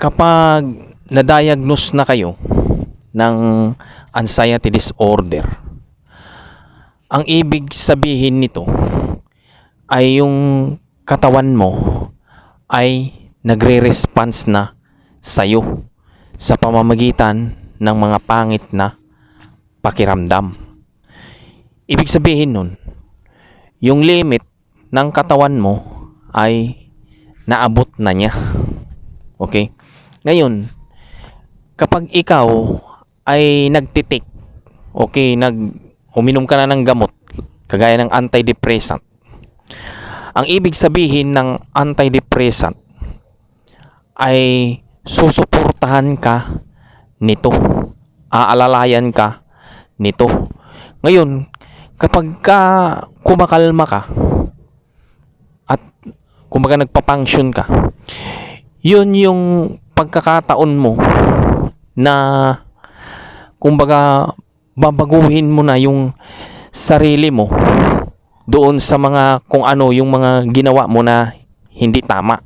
Kapag na-diagnose na kayo ng anxiety disorder, ang ibig sabihin nito ay yung katawan mo ay nagre-response na sa'yo sa pamamagitan ng mga pangit na pakiramdam. Ibig sabihin nun, yung limit ng katawan mo ay naabot na niya. Okay? Ngayon, kapag ikaw ay nagtitik, okay, uminom ka na ng gamot, kagaya ng antidepressant, ang ibig sabihin ng antidepressant ay susuportahan ka nito, aalalayan ka nito. Ngayon, kapag kumakalma ka at kumbaga nagpa-function ka, yun yung pagkakataon mo na kumbaga babaguhin mo na yung sarili mo doon sa mga kung ano yung mga ginawa mo na hindi tama.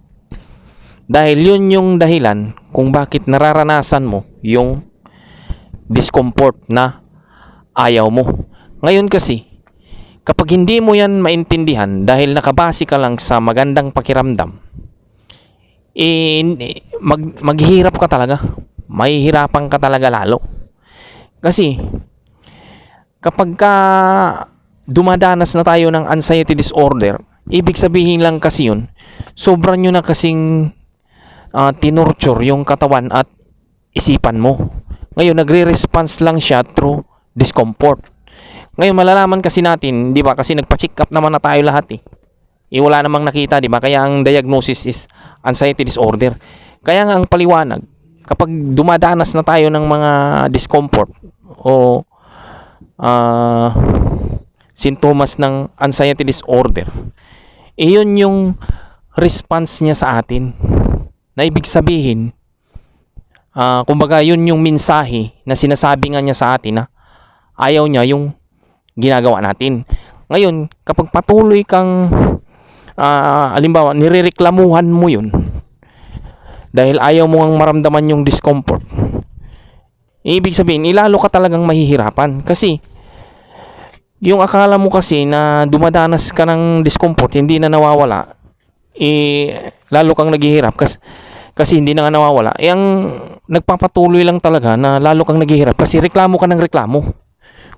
Dahil yun yung dahilan kung bakit nararanasan mo yung discomfort na ayaw mo. Ngayon kasi, kapag hindi mo yan maintindihan dahil nakabase ka lang sa magandang pakiramdam, maghihirap ka talaga. Mahihirapan ka talaga lalo. Kasi, kapag dumadanas na tayo ng anxiety disorder, ibig sabihin lang kasi yun, sobrang nyo na kasing tinorture yung katawan at isipan mo. Ngayon, nagre-response lang siya through discomfort. Ngayon, malalaman kasi natin, di ba? Kasi nagpa-check up naman na tayo lahat eh. Wala namang nakita, di ba? Kaya ang diagnosis is anxiety disorder. Kaya nga ang paliwanag, kapag dumadanas na tayo ng mga discomfort o sintomas ng anxiety disorder, iyon yung response niya sa atin. Na ibig sabihin, kumbaga yun yung mensahe na sinasabi nga niya sa atin na ayaw niya yung ginagawa natin. Ngayon, kapag patuloy kang halimbawa, nirereklamuhan mo yun dahil ayaw mo ang maramdaman yung discomfort, ibig sabihin, ilalo ka talagang mahihirapan. Kasi yung akala mo kasi na dumadanas ka ng discomfort, hindi na nawawala, lalo kang naghihirap kasi hindi na nga nawawala. Ang nagpapatuloy lang talaga na lalo kang naghihirap kasi reklamo ka ng reklamo.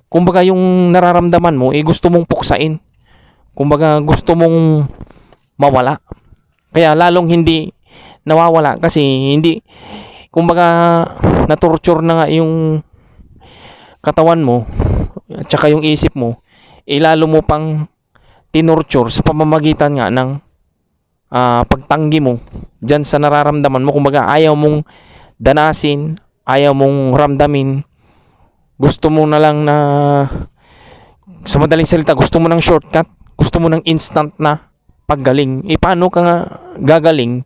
Kumbaga yung nararamdaman mo, gusto mong puksain. Kumbaga gusto mong mawala. Kaya lalong hindi nawawala kasi hindi, kumbaga na-torture na nga yung katawan mo at saka yung isip mo, lalo mo pang tinorture sa pamamagitan nga ng pagtanggi mo dyan sa nararamdaman mo. Kumbaga ayaw mong danasin, ayaw mong ramdamin, gusto mo na lang na, sa madaling salita, gusto mo ng shortcut, gusto mo ng instant na paggaling. Paano ka nga gagaling?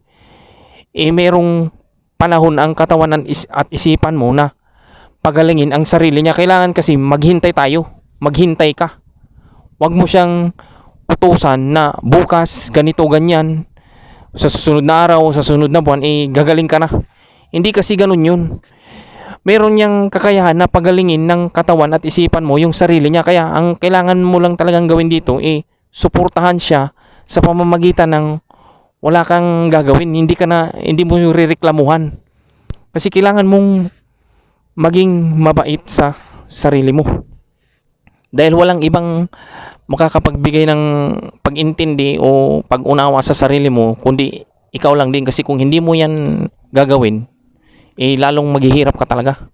Merong panahon ang katawan at isipan mo na pagalingin ang sarili niya. Kailangan kasi maghintay tayo, maghintay ka. Huwag mo siyang utusan na bukas ganito ganyan, sa susunod na araw, sa susunod na buwan gagaling ka na. Hindi kasi ganun yun. Meron niyang kakayahan na pagalingin ng katawan at isipan mo yung sarili niya. Kaya ang kailangan mo lang talagang gawin dito, suportahan siya sa pamamagitan ng wala kang gagawin, hindi mo rireklamuhan. Kasi kailangan mong maging mabait sa sarili mo. Dahil walang ibang makakapagbigay ng pag-intindi o pag-unawa sa sarili mo kundi ikaw lang din. Kasi kung hindi mo yan gagawin, lalong maghihirap ka talaga.